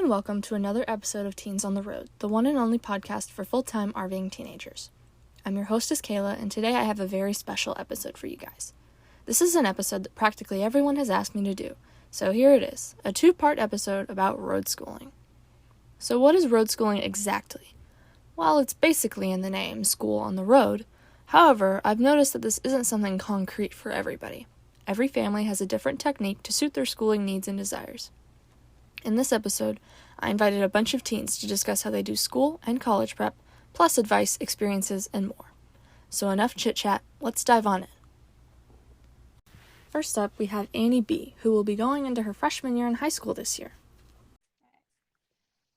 and welcome to another episode of Teens on the Road, the one and only podcast for full-time RVing teenagers. I'm your hostess, Kayla, and today I have a very special episode for you guys. This is an episode that practically everyone has asked me to do, so here it is, a two-part episode about road schooling. So what is road schooling exactly? Well, it's basically in the name, school on the road. However, I've noticed that this isn't something concrete for everybody. Every family has a different technique to suit their schooling needs and desires. In this episode, I invited a bunch of teens to discuss how they do school and college prep, plus advice, experiences, and more. So enough chit-chat, let's dive on in. First up, we have Annie B., who will be going into her freshman year in high school this year.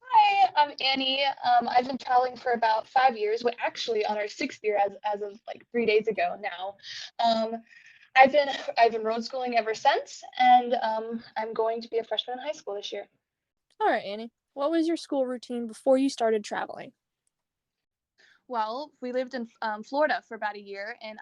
Hi, I'm Annie. I've been traveling for about 5 years. We're actually on our 6th year as of like 3 days ago now. I've been road schooling ever since, and I'm going to be a freshman in high school this year. All right, Annie. What was your school routine before you started traveling? Well, we lived in Florida for about a year, and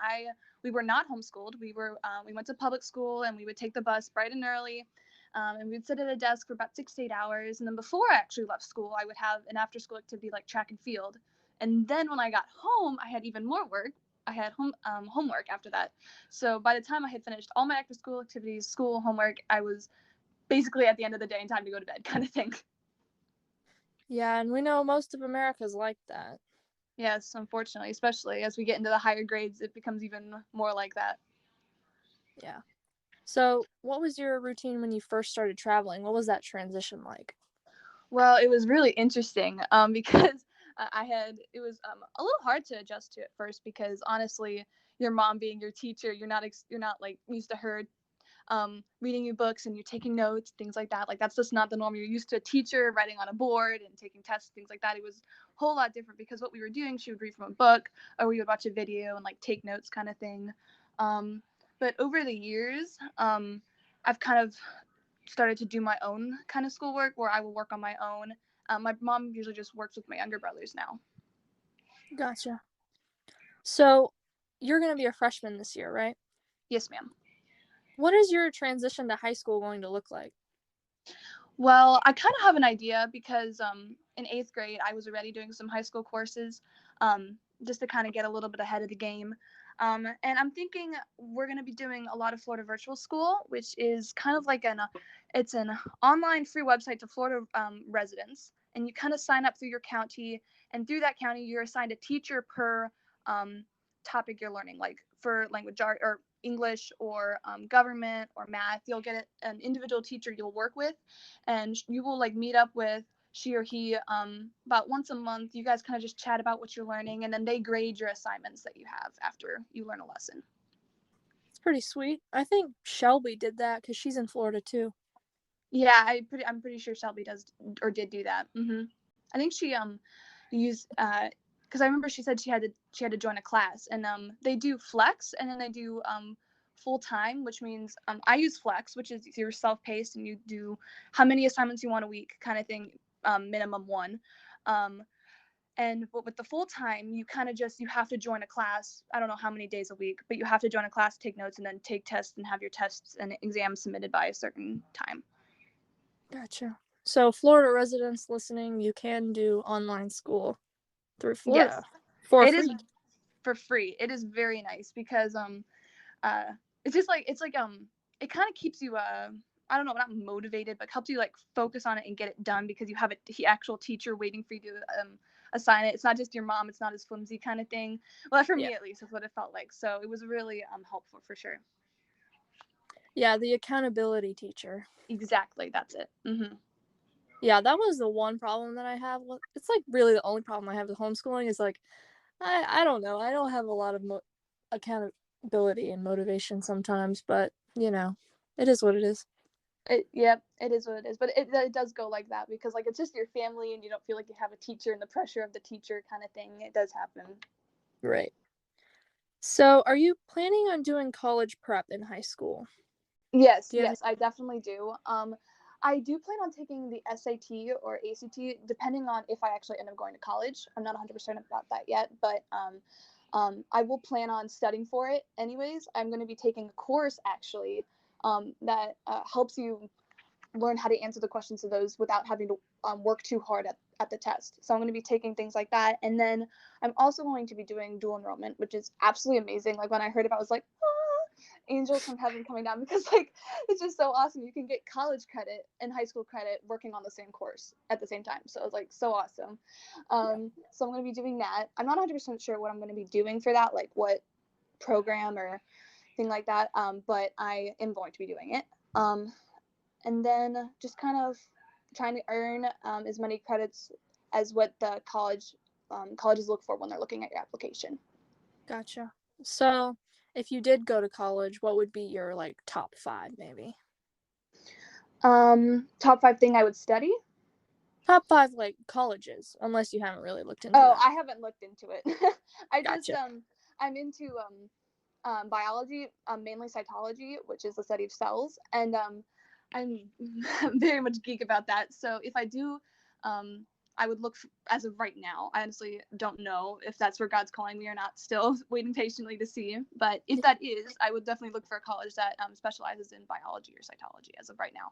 we were not homeschooled. We went to public school, and we would take the bus bright and early, and we'd sit at a desk for about 6 to 8 hours. And then before I actually left school, I would have an after-school activity like track and field. And then when I got home, I had even more work. I had homework after that. So by the time I had finished all my after-school activities, school, homework, I was basically at the end of the day and time to go to bed kind of thing. Yeah, and we know most of America's like that. Yes, unfortunately, especially as we get into the higher grades, it becomes even more like that. Yeah. So, what was your routine when you first started traveling? What was that transition like? Well, it was really interesting because it was a little hard to adjust to at first because honestly, your mom being your teacher, you're not like used to her reading you books and you're taking notes, things like that. Like that's just not the norm. You're used to a teacher writing on a board and taking tests, things like that. It was a whole lot different because what we were doing, she would read from a book or we would watch a video and like take notes kind of thing. But over the years, I've kind of started to do my own kind of schoolwork where I will work on my own. My mom usually just works with my younger brothers now. Gotcha. So, you're going to be a freshman this year, right? Yes, ma'am. What is your transition to high school going to look like? Well, I kind of have an idea because in 8th grade, I was already doing some high school courses just to kind of get a little bit ahead of the game. And I'm thinking we're going to be doing a lot of Florida Virtual School, which is kind of like it's an online free website to Florida residents. And you kind of sign up through your county, and through that county, you're assigned a teacher per topic you're learning, like for language art or English or government or math. You'll get an individual teacher you'll work with, and you will like meet up with she or he about once a month. You guys kind of just chat about what you're learning, and then they grade your assignments that you have after you learn a lesson. It's pretty sweet. I think Shelby did that because she's in Florida too. Yeah, I'm pretty sure Shelby does or did do that. I think she used because I remember she said she had to join a class, and they do flex and then they do full time, which means I use flex, which is you're self-paced and you do how many assignments you want a week kind of thing, minimum one. But with the full time, you kind of you have to join a class. I don't know how many days a week, but you have to join a class, take notes, and then take tests and have your tests and exams submitted by a certain time. Gotcha. So, Florida residents listening, you can do online school through Florida for free. Is for free. It is very nice because it's just like it kind of keeps you I don't know, not motivated, but helps you like focus on it and get it done because you have a actual teacher waiting for you to assign it. It's not just your mom. It's not as flimsy kind of thing. Well, for me at least, is what it felt like. So it was really helpful for sure. Yeah, the accountability teacher. Exactly, that's it. Yeah, that was the one problem that I have. It's like really the only problem I have with homeschooling is like, I don't know. I don't have a lot of accountability and motivation sometimes, but you know, it is what it is. It is what it is. But it does go like that because like it's just your family and you don't feel like you have a teacher and the pressure of the teacher kind of thing. It does happen. Right. So, are you planning on doing college prep in high school? Yes, I definitely do. I do plan on taking the SAT or ACT, depending on if I actually end up going to college. I'm not 100% about that yet, but I will plan on studying for it anyways. I'm going to be taking a course, actually, that helps you learn how to answer the questions of those without having to work too hard at the test. So I'm going to be taking things like that. And then I'm also going to be doing dual enrollment, which is absolutely amazing. Like when I heard about it, I was like, angels from heaven coming down, because like it's just so awesome. You can get college credit and high school credit working on the same course at the same time. So it was like so awesome. So I'm going to be doing that. I'm not 100% sure what I'm going to be doing for that, like what program or thing like that. But I am going to be doing it. And then just kind of trying to earn as many credits as what the colleges look for when they're looking at your application. Gotcha. So, if you did go to college, what would be your like top 5 maybe? Top 5 thing I would study. Top 5 like colleges, unless you haven't really looked into Oh, that. I haven't looked into it. I just Gotcha. I'm into biology, mainly cytology, which is the study of cells, and I'm very much geek about that. So if I do, I would look as of right now. I honestly don't know if that's where God's calling me or not. Still waiting patiently to see. But if that is, I would definitely look for a college that specializes in biology or cytology as of right now.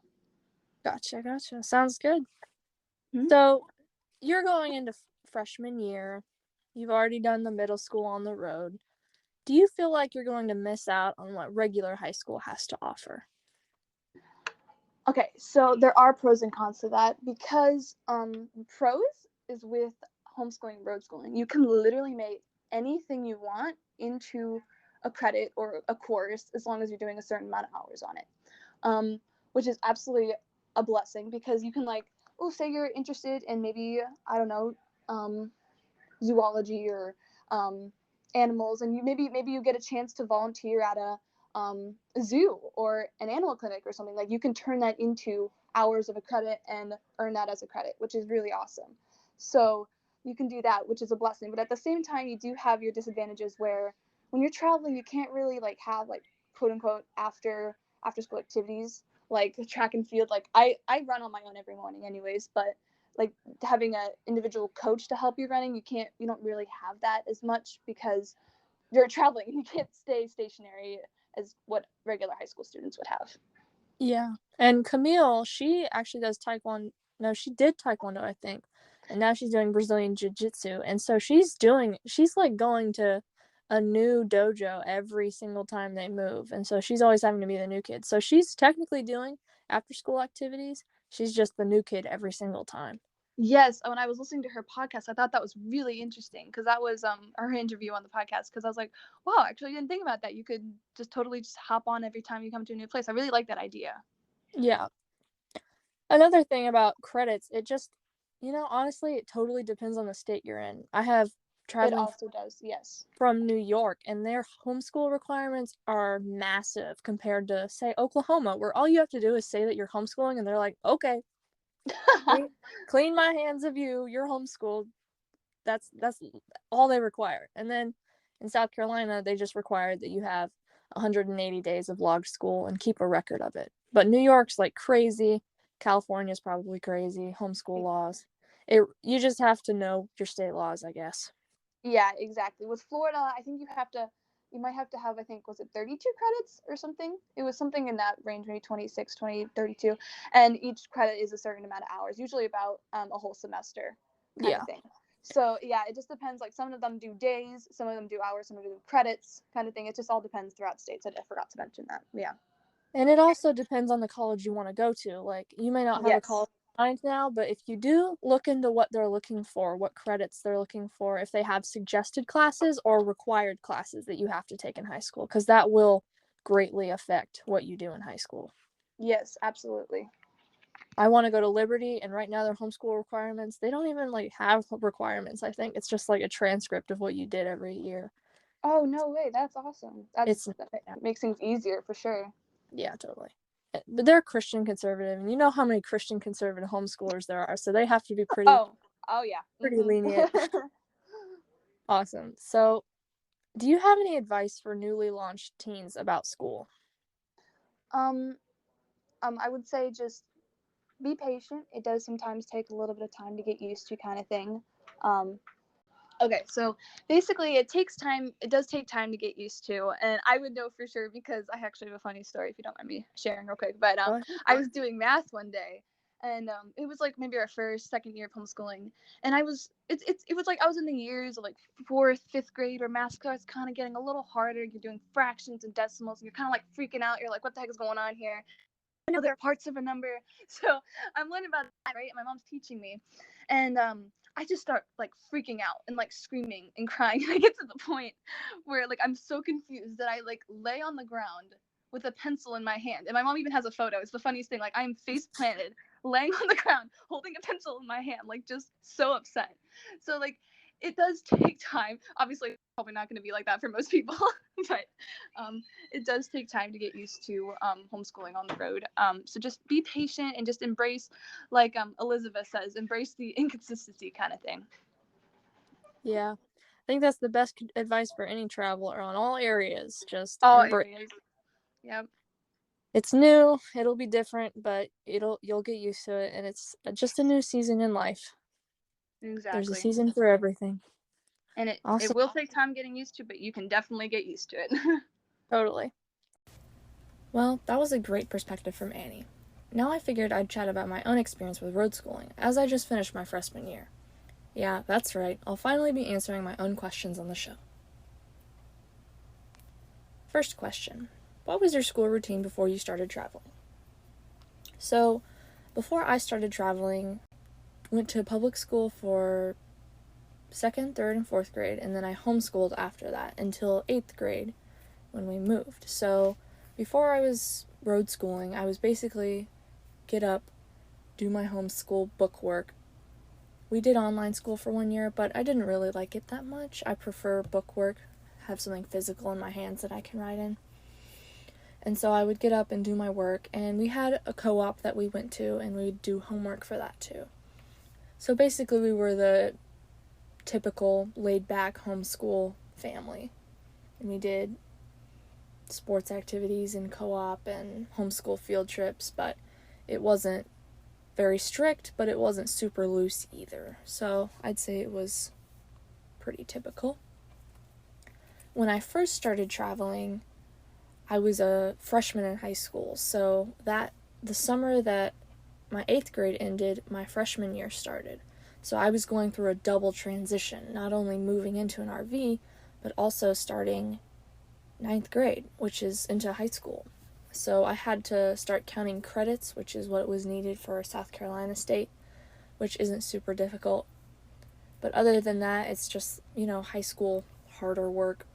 Gotcha. Sounds good. Mm-hmm. So, you're going into freshman year. You've already done the middle school on the road. Do you feel like you're going to miss out on what regular high school has to offer? Okay, so there are pros and cons to that, because pros is with homeschooling, road schooling. You can literally make anything you want into a credit or a course as long as you're doing a certain amount of hours on it, which is absolutely a blessing, because you can like, oh, say you're interested in maybe, I don't know, zoology or animals, and you maybe you get a chance to volunteer at a zoo or an animal clinic or something. Like you can turn that into hours of a credit and earn that as a credit, which is really awesome. So you can do that, which is a blessing. But at the same time, you do have your disadvantages where when you're traveling, you can't really like have like quote unquote after school activities like track and field. Like I run on my own every morning anyways, but like having an individual coach to help you running, you don't really have that as much because you're traveling. You can't stay stationary as what regular high school students would have. Yeah. And Camille, she actually does taekwondo. No, she did taekwondo, I think. And now she's doing Brazilian jiu-jitsu. And so she's like going to a new dojo every single time they move. And so she's always having to be the new kid. So she's technically doing after school activities. She's just the new kid every single time. Yes, when I was listening to her podcast, I thought that was really interesting, because that was her interview on the podcast. Because I was like, wow, actually, I didn't think about that. You could just totally just hop on every time you come to a new place. I really like that idea. Yeah. Another thing about credits, it just, honestly, it totally depends on the state you're in. I have It traveling also does, yes. from New York, and their homeschool requirements are massive compared to, say, Oklahoma, where all you have to do is say that you're homeschooling, and they're like, okay, clean my hands of you, you're homeschooled. That's all they require. And then in South Carolina, they just require that you have 180 days of log school and keep a record of it. But New York's like crazy. California's probably crazy. Homeschool laws. You just have to know your state laws, I guess. Yeah, exactly. With Florida, I think you might have to have, I think, was it 32 credits or something? It was something in that range, maybe 26, 20, 32. And each credit is a certain amount of hours, usually about a whole semester kind of Yeah. thing. So, yeah, it just depends. Like, some of them do days, some of them do hours, some of them do credits kind of thing. It just all depends throughout states. I forgot to mention that. Yeah. And it also depends on the college you want to go to. Like, you may not have a Yes. college in mind now, but if you do, look into what they're looking for, what credits they're looking for, if they have suggested classes or required classes that you have to take in high school, because that will greatly affect what you do in high school. Yes, absolutely. I want to go to Liberty, and right now their homeschool requirements, they don't even like have requirements. I think it's just like a transcript of what you did every year. Oh, no way. That's awesome. It's That makes things easier for sure. Yeah, totally. But they're Christian conservative, and you know how many Christian conservative homeschoolers there are, so they have to be pretty Oh yeah. lenient. Awesome. So, do you have any advice for newly launched teens about school? um, I would say just be patient. It does sometimes take a little bit of time to get used to, kind of thing. Um, okay, so basically, it takes time. It does take time to get used to, and I would know for sure because I actually have a funny story if you don't mind me sharing real quick. But Go ahead. I was doing math one day, and it was like maybe our first, second year of homeschooling, and it was like I was in the years of like fourth, fifth grade, where math starts kind of getting a little harder. You're doing fractions and decimals, and you're kind of like freaking out. You're like, what the heck is going on here? I know there are parts of a number, so I'm learning about that, right? My mom's teaching me, and I just start like freaking out and like screaming and crying. And I get to the point where like I'm so confused that I like lay on the ground with a pencil in my hand, and my mom even has a photo. It's the funniest thing. Like I'm face planted, laying on the ground, holding a pencil in my hand, like just so upset. So like it does take time. Obviously, it's probably not going to be like that for most people, but it does take time to get used to homeschooling on the road. So just be patient and just embrace, like Elizabeth says, embrace the inconsistency kind of thing. Yeah. I think that's the best advice for any traveler on all areas. Just All embrace. areas. Yep. It's new, it'll be different, but you'll get used to it, and it's just a new season in life. There's a Exactly. season for everything. And it Awesome. will take time getting used to, but you can definitely get used to it. Totally. Well, that was a great perspective from Annie. Now I figured I'd chat about my own experience with road schooling, as I just finished my freshman year. Yeah, that's right, I'll finally be answering my own questions on the show. First question. What was your school routine before you started traveling? So, before I started traveling, I went to public school for 2nd, 3rd, and 4th grade, and then I homeschooled after that until 8th grade when we moved. So, before I was road schooling, I was basically get up, do my homeschool book work. We did online school for 1 year, but I didn't really like it that much. I prefer book work, have something physical in my hands that I can write in. And so I would get up and do my work, and we had a co-op that we went to, and we'd do homework for that too. So basically we were the typical laid-back homeschool family, and we did sports activities in co-op and homeschool field trips, but it wasn't very strict, but it wasn't super loose either. So I'd say it was pretty typical. When I first started traveling, I was a freshman in high school, so that the summer that my 8th grade ended, my freshman year started. So I was going through a double transition, not only moving into an RV, but also starting 9th grade, which is into high school. So I had to start counting credits, which is what was needed for South Carolina State, which isn't super difficult. But other than that, it's just, high school, harder work,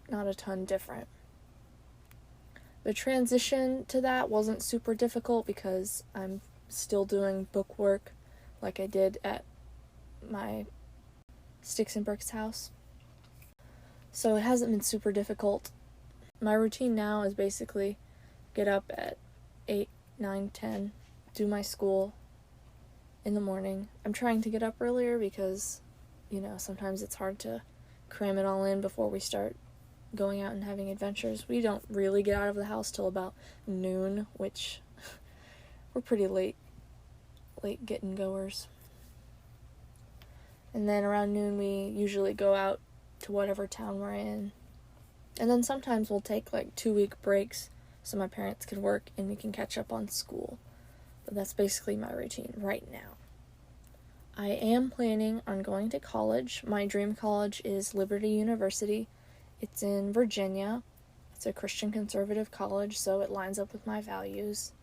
not a ton different. The transition to that wasn't super difficult because I'm still doing book work like I did at my Sticks and Bricks house. So it hasn't been super difficult. My routine now is basically get up at 8, 9, 10, do my school in the morning. I'm trying to get up earlier because, sometimes it's hard to cram it all in before we start going out and having adventures. We don't really get out of the house till about noon, which we're pretty late getting goers. And then around noon we usually go out to whatever town we're in. And then sometimes we'll take 2-week breaks so my parents can work and we can catch up on school. But that's basically my routine right now. I am planning on going to college. My dream college is Liberty University. It's in Virginia. It's a Christian conservative college, so it lines up with my values.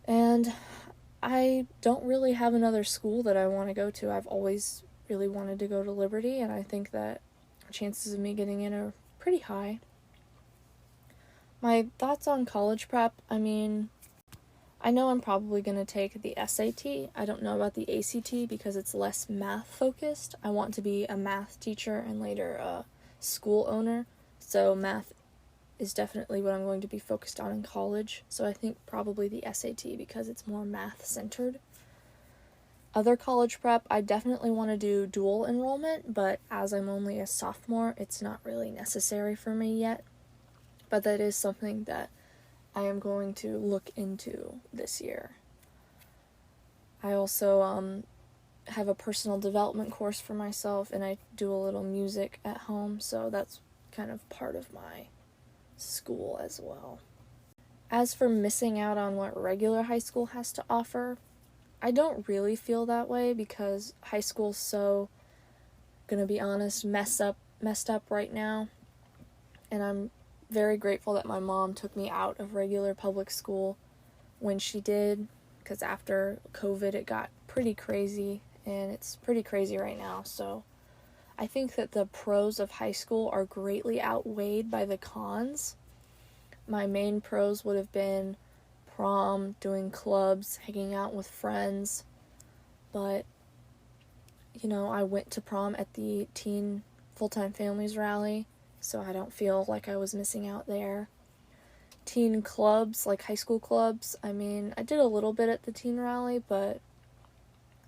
And I don't really have another school that I want to go to. I've always really wanted to go to Liberty, and I think that chances of me getting in are pretty high. My thoughts on college prep, I know I'm probably going to take the SAT. I don't know about the ACT because it's less math focused. I want to be a math teacher and later a school owner, so math is definitely what I'm going to be focused on in college. So I think probably the SAT because it's more math centered. Other college prep, I definitely want to do dual enrollment, but as I'm only a sophomore, it's not really necessary for me yet. But that is something that I am going to look into this year. I also have a personal development course for myself, and I do a little music at home, so that's kind of part of my school as well. As for missing out on what regular high school has to offer, I don't really feel that way because high school's so, gonna be honest, messed up right now. And I'm very grateful that my mom took me out of regular public school when she did, because after COVID it got pretty crazy, and it's pretty crazy right now. So I think that the pros of high school are greatly outweighed by the cons. My main pros would have been prom, doing clubs, hanging out with friends, but I went to prom at the Teen Full-Time Families rally, so I don't feel like I was missing out there. Teen clubs, like high school clubs, I did a little bit at the teen rally, but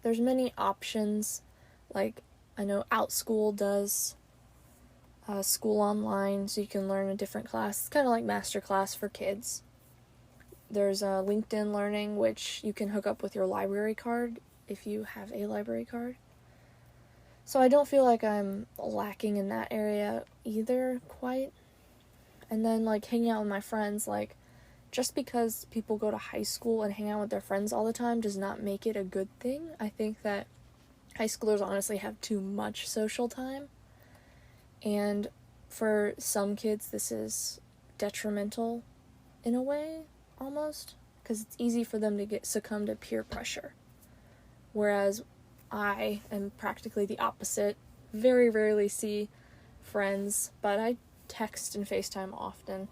there's many options. Like, I know OutSchool does school online, so you can learn a different class. It's kind of like master class for kids. There's LinkedIn Learning, which you can hook up with your library card if you have a library card. So I don't feel like I'm lacking in that area either, quite. And then, hanging out with my friends, just because people go to high school and hang out with their friends all the time does not make it a good thing. I think that high schoolers honestly have too much social time. And for some kids, this is detrimental in a way, almost, because it's easy for them to succumb to peer pressure. Whereas I am practically the opposite. Very rarely see friends, but I text and FaceTime often.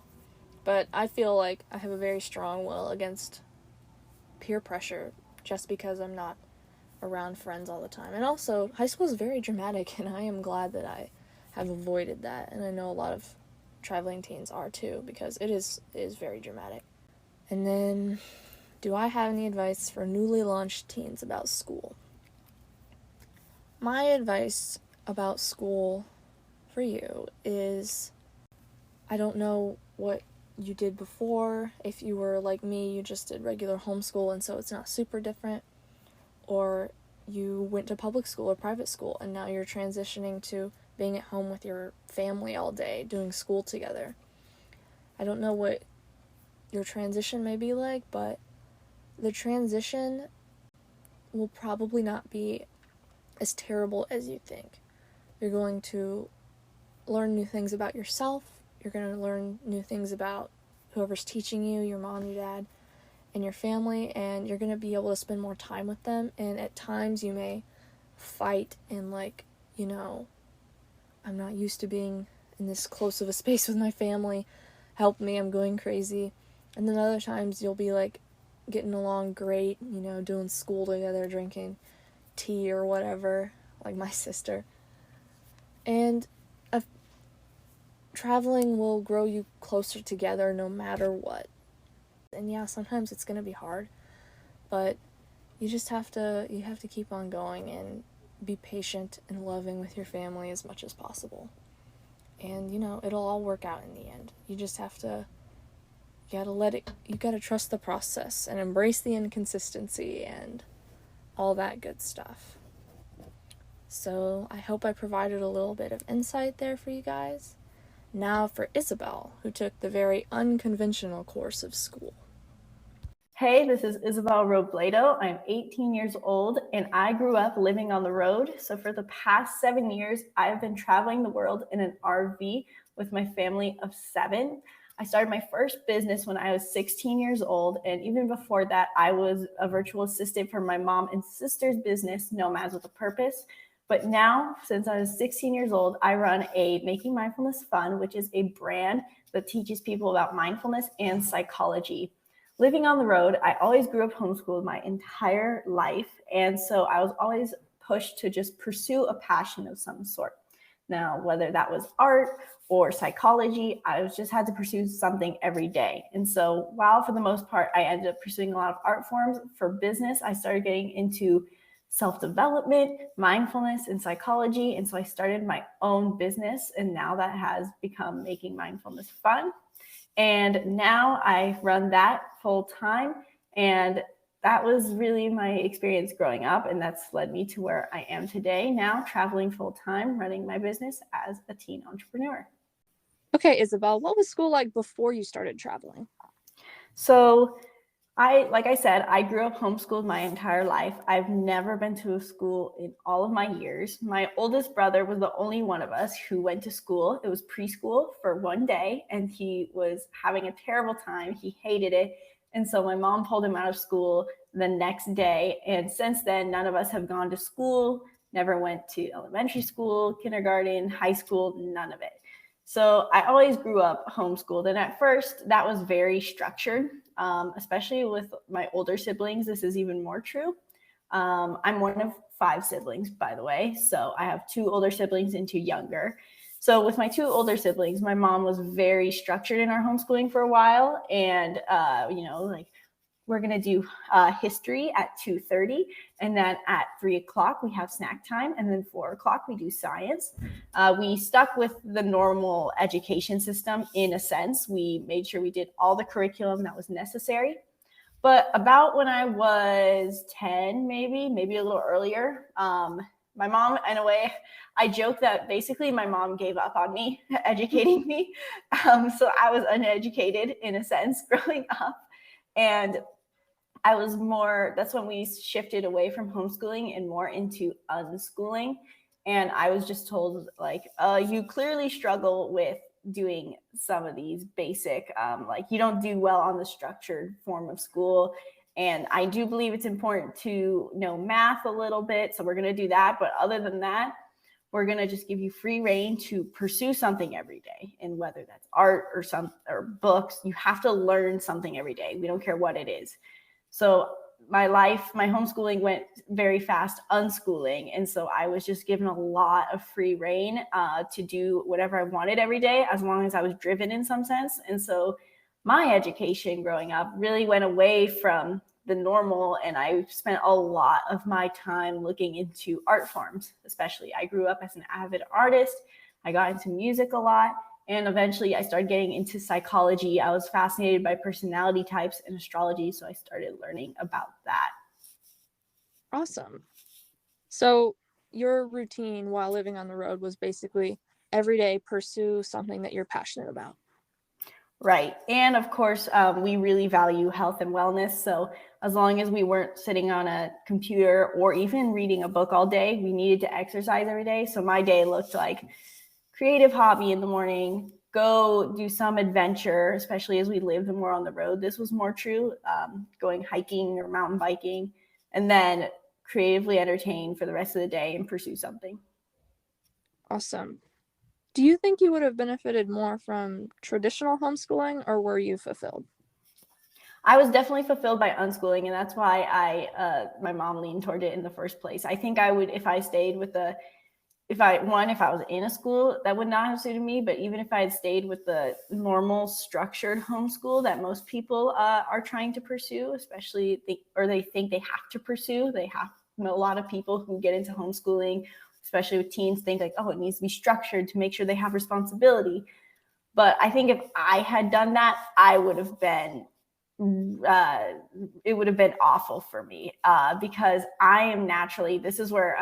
But I feel like I have a very strong will against peer pressure just because I'm not around friends all the time. And also, high school is very dramatic, and I am glad that I have avoided that. And I know a lot of traveling teens are too, because it is very dramatic. And then, do I have any advice for newly launched teens about school? My advice about school for you is, I don't know what you did before. If you were like me, you just did regular homeschool and so it's not super different, or you went to public school or private school and now you're transitioning to being at home with your family all day, doing school together. I don't know what your transition may be like, but the transition will probably not be as terrible as you think. You're going to learn new things about yourself. You're going to learn new things about whoever's teaching you, your mom, your dad, and your family, and you're going to be able to spend more time with them. And at times you may fight and I'm not used to being in this close of a space with my family. Help me, I'm going crazy. And then other times you'll be getting along great, doing school together, drinking tea or whatever, like my sister. And traveling will grow you closer together no matter what. And yeah, sometimes it's going to be hard, but you have to keep on going and be patient and loving with your family as much as possible. And it'll all work out in the end. You just have to you gotta trust the process and embrace the inconsistency and all that good stuff. So I hope I provided a little bit of insight there for you guys. Now for Isabelle, who took the very unconventional course of school. Hey, this is Isabelle Robledo. I'm 18 years old and I grew up living on the road. So for the past 7 years, I've been traveling the world in an RV with my family of 7. I started my first business when I was 16 years old. And even before that, I was a virtual assistant for my mom and sister's business, Nomads with a Purpose. But now, since I was 16 years old, I run a Making Mindfulness Fun, which is a brand that teaches people about mindfulness and psychology. Living on the road, I always grew up homeschooled my entire life. And so I was always pushed to just pursue a passion of some sort. Now, whether that was art or psychology, I just had to pursue something every day. And so while for the most part, I ended up pursuing a lot of art forms, for business, I started getting into self-development, mindfulness, and psychology. And so I started my own business, and now that has become Making Mindfulness Fun. And now I run that full time. And that was really my experience growing up. And that's led me to where I am today, now traveling full time, running my business as a teen entrepreneur. Okay, Isabelle, what was school like before you started traveling? So like I said, I grew up homeschooled my entire life. I've never been to a school in all of my years. My oldest brother was the only one of us who went to school. It was preschool for one day, and he was having a terrible time. He hated it. And so my mom pulled him out of school the next day. And since then, none of us have gone to school, never went to elementary school, kindergarten, high school, none of it. So I always grew up homeschooled. And at first, that was very structured, especially with my older siblings. This is even more true. I'm one of 5 siblings, by the way. So I have 2 older siblings and 2 younger. So with my 2 older siblings, my mom was very structured in our homeschooling for a while. And, like, we're going to do history at 2:30, and then at 3 o'clock we have snack time, and then 4 o'clock we do science. We stuck with the normal education system in a sense. We made sure we did all the curriculum that was necessary. But about when I was 10, maybe a little earlier, my mom, in a way, I joke that basically my mom gave up on me educating me. So I was uneducated in a sense growing up. And that's when we shifted away from homeschooling and more into unschooling. And I was just told, like, you clearly struggle with doing some of these basic, like, you don't do well on the structured form of school. And I do believe it's important to know math a little bit. So we're going to do that. But other than that, we're going to just give you free reign to pursue something every day. And whether that's art or books, you have to learn something every day. We don't care what it is. So my homeschooling went very fast unschooling. And so I was just given a lot of free reign to do whatever I wanted every day, as long as I was driven in some sense. And so my education growing up really went away from the normal. And I spent a lot of my time looking into art forms, especially. I grew up as an avid artist. I got into music a lot. And eventually I started getting into psychology. I was fascinated by personality types and astrology. So I started learning about that. Awesome. So your routine while living on the road was basically every day pursue something that you're passionate about. Right. And of course, we really value health and wellness. So as long as we weren't sitting on a computer or even reading a book all day, we needed to exercise every day. So my day looked like creative hobby in the morning, go do some adventure, especially as we lived more on the road. This was more true, going hiking or mountain biking, and then creatively entertain for the rest of the day and pursue something. Awesome. Do you think you would have benefited more from traditional homeschooling, or were you fulfilled? I was definitely fulfilled by unschooling, and that's why my mom leaned toward it in the first place. I think I would, if I stayed with if I was in a school that would not have suited me, but even if I had stayed with the normal structured homeschool that most people are trying to pursue, especially they think they have to pursue, a lot of people who get into homeschooling, especially with teens, think like, oh, it needs to be structured to make sure they have responsibility. But I think if I had done that, it would have been awful for me because I am naturally, this is where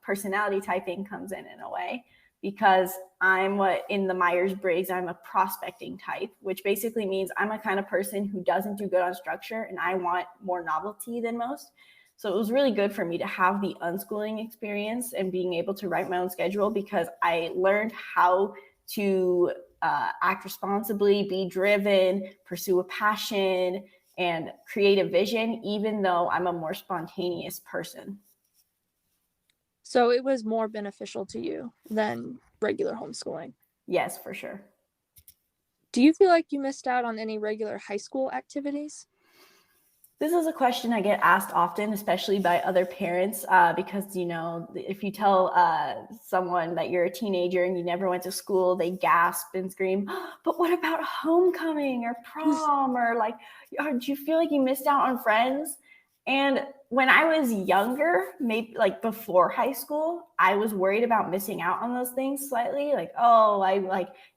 personality typing comes in a way, because in the Myers-Briggs, I'm a prospecting type, which basically means I'm a kind of person who doesn't do good on structure, and I want more novelty than most. So it was really good for me to have the unschooling experience and being able to write my own schedule, because I learned how to act responsibly, be driven, pursue a passion, and create a vision, even though I'm a more spontaneous person. So it was more beneficial to you than regular homeschooling? Yes, for sure. Do you feel like you missed out on any regular high school activities? This is a question I get asked often, especially by other parents, because, if you tell someone that you're a teenager and you never went to school, they gasp and scream, oh, but what about homecoming or prom? Or like, do you feel like you missed out on friends? And when I was younger, maybe like before high school, I was worried about missing out on those things slightly. Like,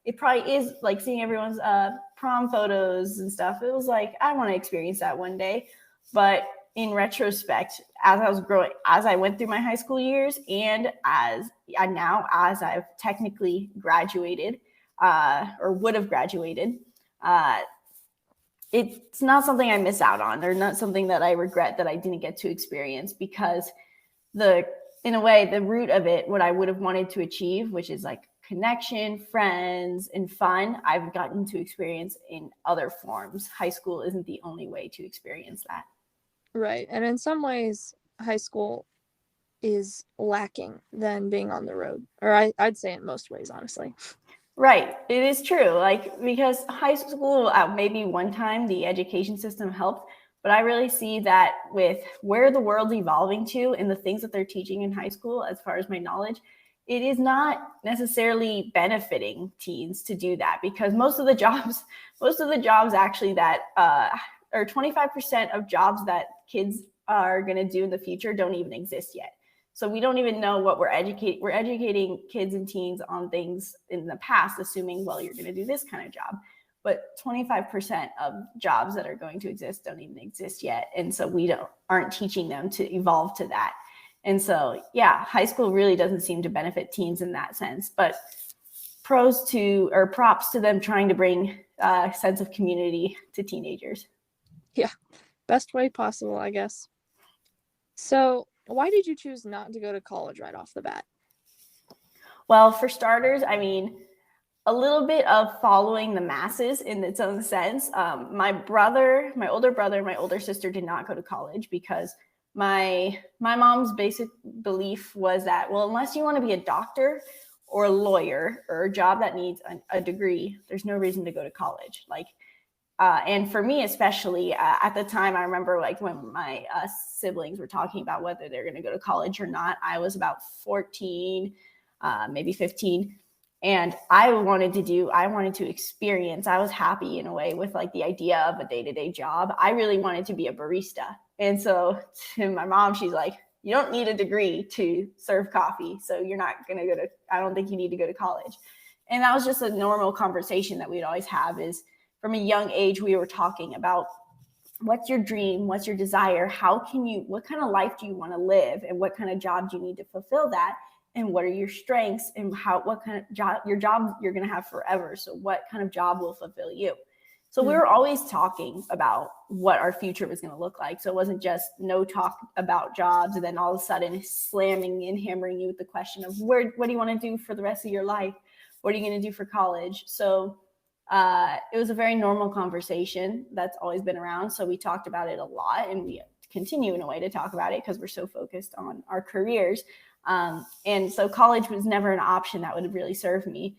it probably is like seeing everyone's prom photos and stuff. It was like, I want to experience that one day. But in retrospect, as I went through my high school years, and as I've technically graduated or would have graduated, it's not something I miss out on, or not something that I regret that I didn't get to experience, because in a way, the root of it, what I would have wanted to achieve, which is like connection, friends, and fun, I've gotten to experience in other forms. High school isn't the only way to experience that. Right. And in some ways, high school is lacking than being on the road. Or I'd say in most ways, honestly. Right. It is true. Like, because high school, maybe one time the education system helped, but I really see that with where the world's evolving to and the things that they're teaching in high school, as far as my knowledge, it is not necessarily benefiting teens to do that, because most of the jobs actually that or 25% of jobs that kids are going to do in the future don't even exist yet. So we don't even know what we're educating. We're educating kids and teens on things in the past, assuming, well, you're going to do this kind of job. But 25% of jobs that are going to exist don't even exist yet. And so we aren't teaching them to evolve to that. And so, yeah, high school really doesn't seem to benefit teens in that sense. But props to them trying to bring a sense of community to teenagers. Yeah, best way possible, I guess. So why did you choose not to go to college right off the bat? Well, for starters, I mean, a little bit of following the masses in its own sense. My older brother, my older sister did not go to college because my mom's basic belief was that, well, unless you want to be a doctor or a lawyer or a job that needs a degree, there's no reason to go to college. And for me, especially at the time, I remember like when my siblings were talking about whether they're going to go to college or not. I was about 14, maybe 15. And I wanted to experience, I was happy in a way with like the idea of a day-to-day job. I really wanted to be a barista. And so to my mom, she's like, you don't need a degree to serve coffee. So you're not going to I don't think you need to go to college. And that was just a normal conversation that we'd always have. Is from a young age, we were talking about what's your dream? What's your desire? What kind of life do you want to live? And what kind of job do you need to fulfill that? And what are your strengths, and what kind of job you're going to have forever. So what kind of job will fulfill you? So we were always talking about what our future was going to look like. So it wasn't just no talk about jobs and then all of a sudden slamming and hammering you with the question of what do you want to do for the rest of your life? What are you going to do for college? So it was a very normal conversation that's always been around. So we talked about it a lot, and we continue in a way to talk about it because we're so focused on our careers. And so college was never an option that would really serve me.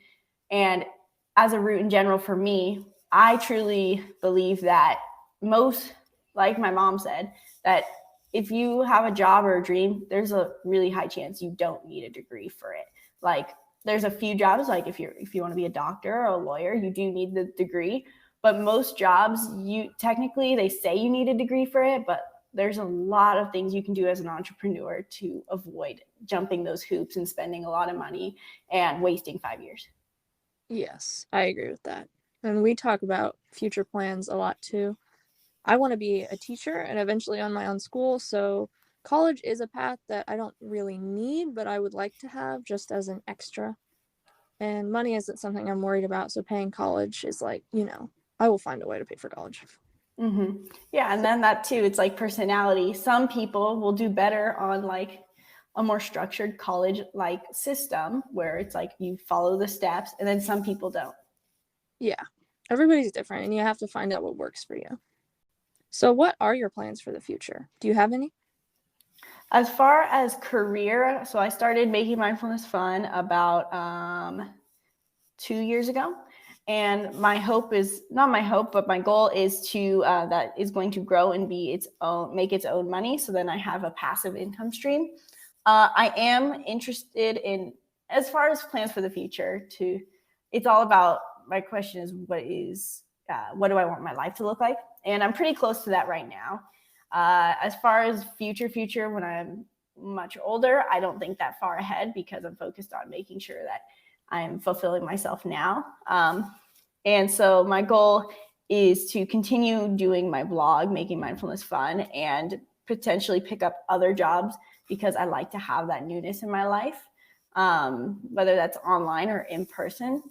And as a route in general for me, I truly believe that like my mom said, that if you have a job or a dream, there's a really high chance you don't need a degree for it. Like there's a few jobs, like if you want to be a doctor or a lawyer, you do need the degree. But most jobs, they say you need a degree for it, but there's a lot of things you can do as an entrepreneur to avoid jumping those hoops and spending a lot of money and wasting 5 years. Yes, I agree with that. And we talk about future plans a lot too. I want to be a teacher and eventually own my own school. So college is a path that I don't really need, but I would like to have just as an extra. And money isn't something I'm worried about. So paying college is like, I will find a way to pay for college. Mm-hmm. Yeah. And then that too, it's like personality. Some people will do better on like a more structured college like system where it's like you follow the steps, and then some people don't. Yeah. Everybody's different, and you have to find out what works for you. So what are your plans for the future? Do you have any? As far as career, so I started making mindfulness fun about 2 years ago. And my goal is to that is going to grow and make its own money. So then I have a passive income stream. I am interested in, as far as plans for the future, it's all about, my question is, what do I want my life to look like? And I'm pretty close to that right now. As far as future, when I'm much older, I don't think that far ahead because I'm focused on making sure that I'm fulfilling myself now. And so my goal is to continue doing my blog, making mindfulness fun, and potentially pick up other jobs because I like to have that newness in my life, whether that's online or in person.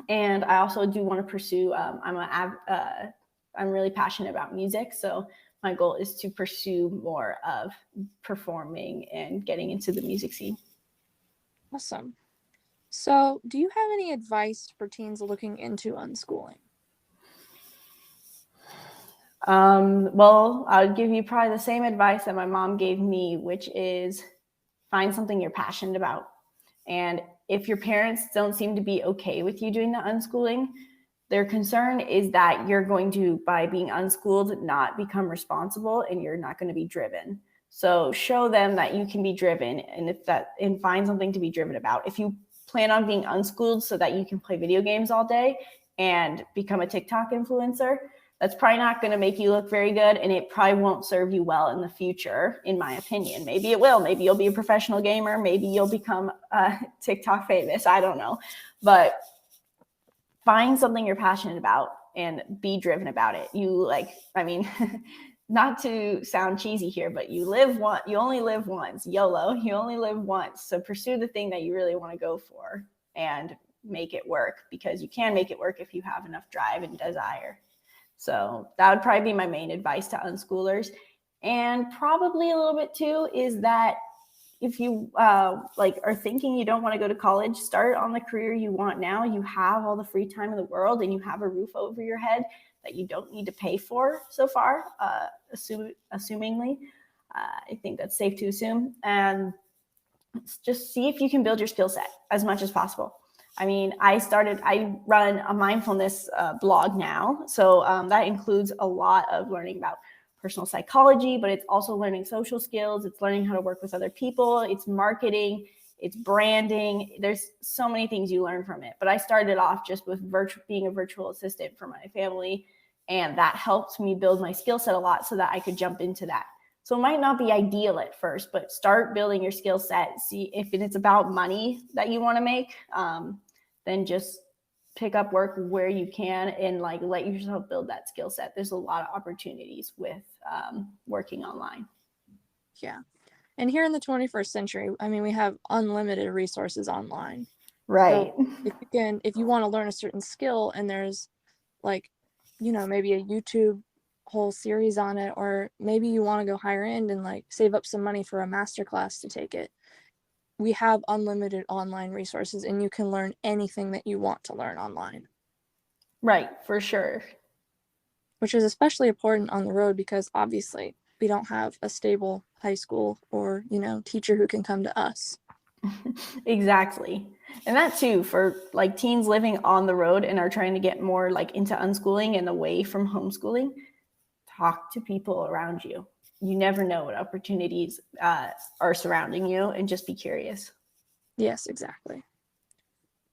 And I also do want to pursue, I'm a I'm really passionate about music. So my goal is to pursue more of performing and getting into the music scene. Awesome. So, do you have any advice for teens looking into unschooling? Well, I would give you probably the same advice that my mom gave me, which is find something you're passionate about. And if your parents don't seem to be okay with you doing the unschooling, their concern is that you're going to, by being unschooled, not become responsible and you're not going to be driven. So show them that you can be driven and find something to be driven about. If you plan on being unschooled so that you can play video games all day and become a TikTok influencer, that's probably not going to make you look very good, and it probably won't serve you well in the future, in my opinion. Maybe it will. Maybe you'll be a professional gamer. Maybe you'll become TikTok famous. I don't know. But find something you're passionate about and be driven about it. Not to sound cheesy here, but you only live once. YOLO, you only live once. So pursue the thing that you really want to go for and make it work, because you can make it work if you have enough drive and desire. So that would probably be my main advice to unschoolers. And probably a little bit too is that if you are thinking you don't want to go to college, start on the career you want now. You have all the free time in the world and you have a roof over your head that you don't need to pay for so far, assumingly. I think that's safe to assume. And just see if you can build your skill set as much as possible. I mean, I run a mindfulness blog now. So that includes a lot of learning about personal psychology, but it's also learning social skills. It's learning how to work with other people. It's marketing. It's branding. There's so many things you learn from it. But I started off just with being a virtual assistant for my family. And that helped me build my skill set a lot so that I could jump into that. So it might not be ideal at first, but start building your skill set. See if it's about money that you want to make, then just pick up work where you can and let yourself build that skill set. There's a lot of opportunities with working online. Yeah. And here in the 21st century, I mean, we have unlimited resources online. Right. So if you want to learn a certain skill and there's maybe a YouTube whole series on it, or maybe you want to go higher end and save up some money for a master class to take it, we have unlimited online resources and you can learn anything that you want to learn online. Right, for sure. Which is especially important on the road because obviously we don't have a stable high school or, teacher who can come to us. Exactly. And that too, for teens living on the road and are trying to get more into unschooling and away from homeschooling, talk to people around you. You never know what opportunities are surrounding you, and just be curious. Yes, exactly.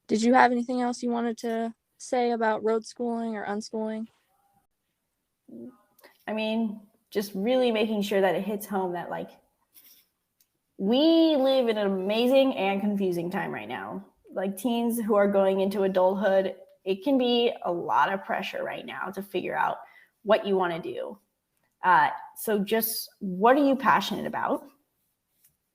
Did you have anything else you wanted to say about road schooling or unschooling? I mean, just really making sure that it hits home that we live in an amazing and confusing time right now. Teens who are going into adulthood, it can be a lot of pressure right now to figure out what you want to do. So just what are you passionate about?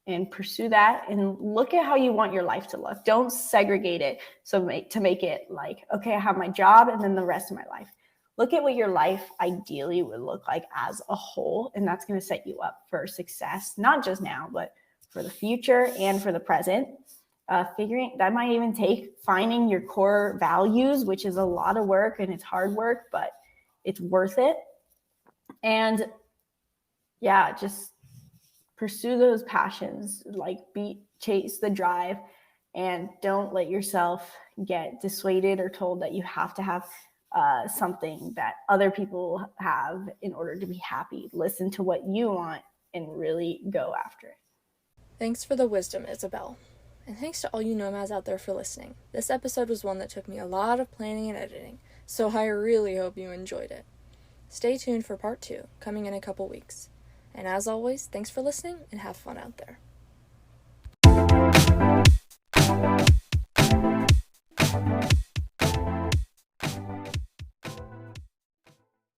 And pursue that and look at how you want your life to look. Don't segregate it to make it okay, I have my job and then the rest of my life. Look at what your life ideally would look like as a whole, and that's going to set you up for success, not just now, but for the future and for the present. Figuring that might even take finding your core values, which is a lot of work and it's hard work, but it's worth it. And yeah, just pursue those passions, chase the drive, and don't let yourself get dissuaded or told that you have to have something that other people have in order to be happy. Listen to what you want and really go after it. Thanks for the wisdom, Isabelle. And thanks to all you nomads out there for listening. This episode was one that took me a lot of planning and editing, so I really hope you enjoyed it. Stay tuned for part 2, coming in a couple weeks. And as always, thanks for listening and have fun out there.